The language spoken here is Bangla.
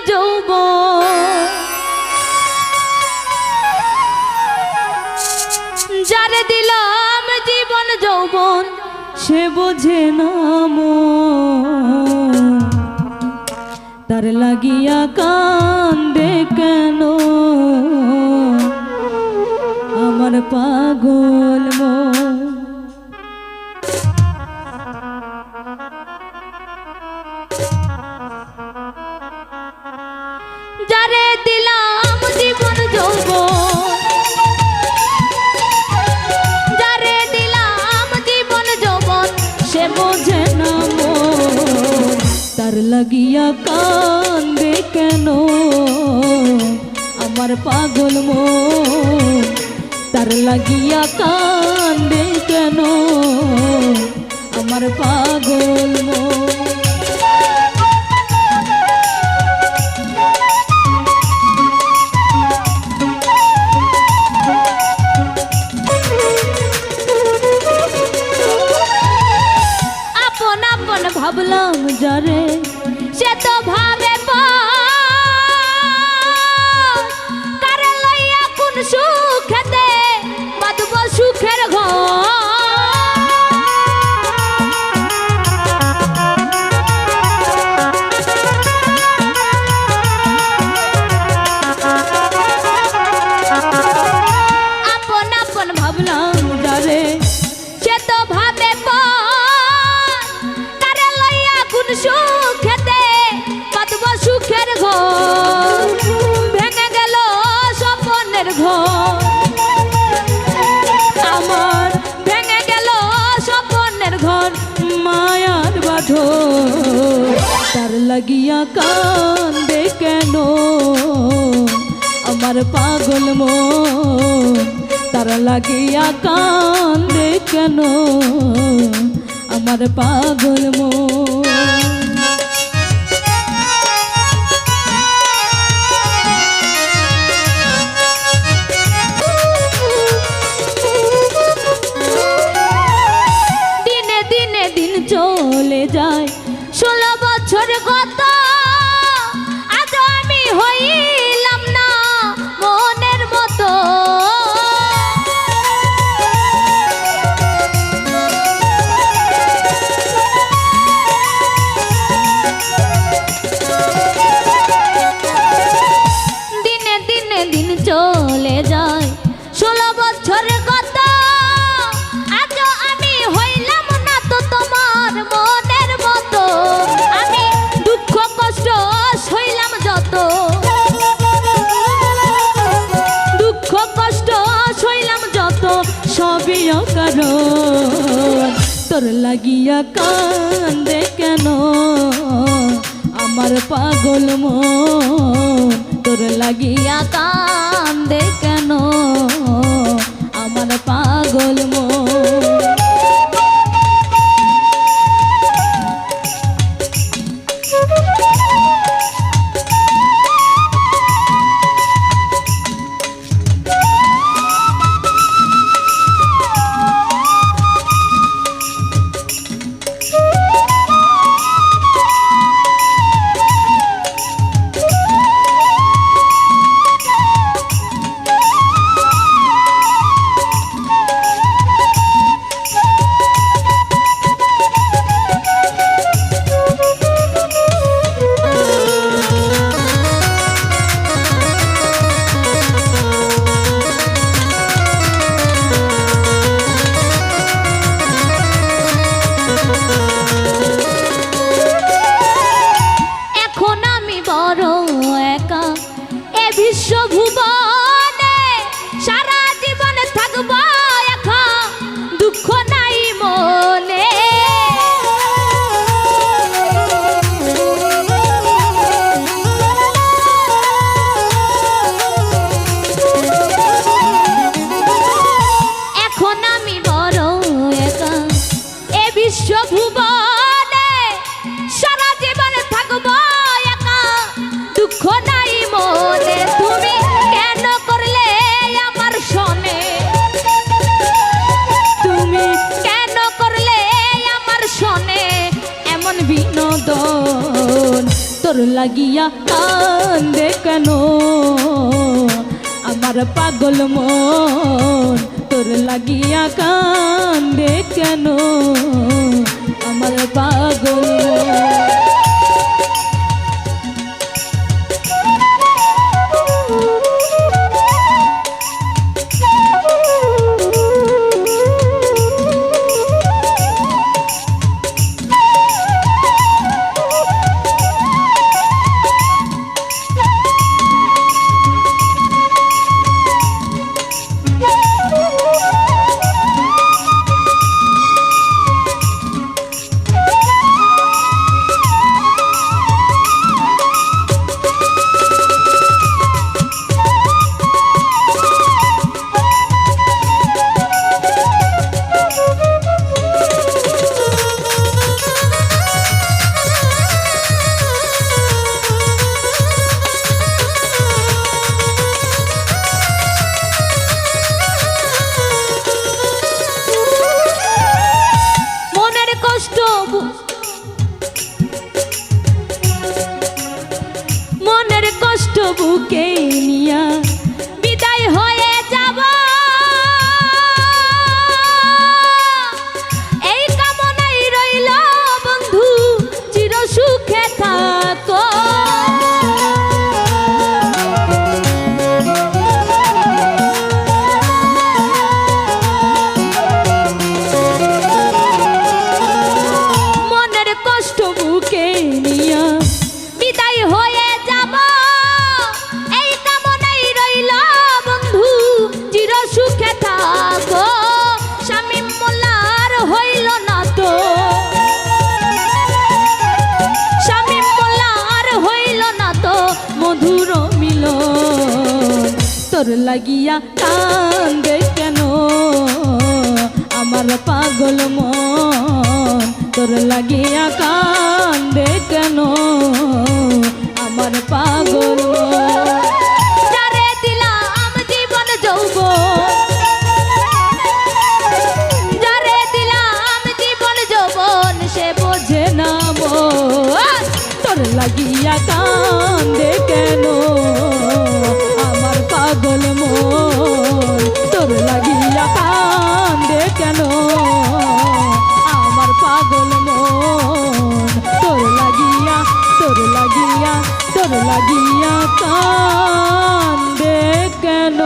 যৌবন যারে দিলাম জীবন যৌবন সে বোঝে না মন তার লাগিয়া কান্দে কেন আমার পাগল মন যারে দিলাম জীবন যৌবন যারে দিলাম জীবন যৌবন সে বোঝে না মন তার লাগিয়া কান্দে কেন আমার পাগল মন তার লাগিয়া কান্দে কেন আমার পাগল মন ভাবলাম যারে সে তো ভাবে কারে লইয়া কোন সুখেতে বাঁধব সুখের ঘর আপন আপন ভাবলাম যারে সে তো ভাবে সুখেতে বাঁধব সুখের ঘর ভেঙে গেল স্বপ্নের ঘর আমার ভেঙে গেল স্বপ্নের ঘর মায়ার বাঁধন তার লাগিয়া কান্দে কেন আমার পাগল মন তার লাগিয়া কান্দে কেন আমার পাগল মন দিনে দিনে দিন চলে যায় 16 বছর গত আজ আমি হইলাম না মনের মতো চলে যায় 16 বছর গত আজ আমি হইলাম না তো তোমার মনের মতো আমি দুঃখ কষ্ট সইলাম যত দুঃখ কষ্ট সইলাম যত সবই কারণ তোর লাগিয়া কান্দে কেন আমার পাগল মন তোর লাগিয়া কান্দে কেন আমার পাগল মন বিশ্বভুবনে সারা জীবন থাকব একা দুঃখ নাই মনে এখন আমি বড় একা এ বিশ্বভুবনে সারা জীবন থাকব একা দুঃখ নাই মনে তুমি তোর লাগিয়া কান্দে কেন আমার পাগল মন তোর লাগিয়া কান্দে কেন আমার পাগল মন মনের কষ্ট বুকে নিয়া বিদায় হয়ে যাব এই কামনাই রইল বন্ধু চির সুখে থাকো মনের কষ্ট বুকে নিয়া বিদায় হয়ে যাব এই কামনাই রইল বন্ধু চির সুখে থাকো শামীম মোল্লার হইল না তো শামীম মোল্লার হইল না তো মধুর মিলন তোর লাগিয়া কান্দে কেন আমার পাগল মন তোর লাগিয়া কান্দে কেন আমার পাগল মন যারে দিলাম জীবন যৌবন যারে দিলাম জীবন যৌবন সে বোঝে না মন তোর লাগিয়া কান্দে কেন আমার পাগল মন তোর লাগিয়া কান্দে কেন আমার পাগল মন তোর লাগিয়া কান্দে কেন।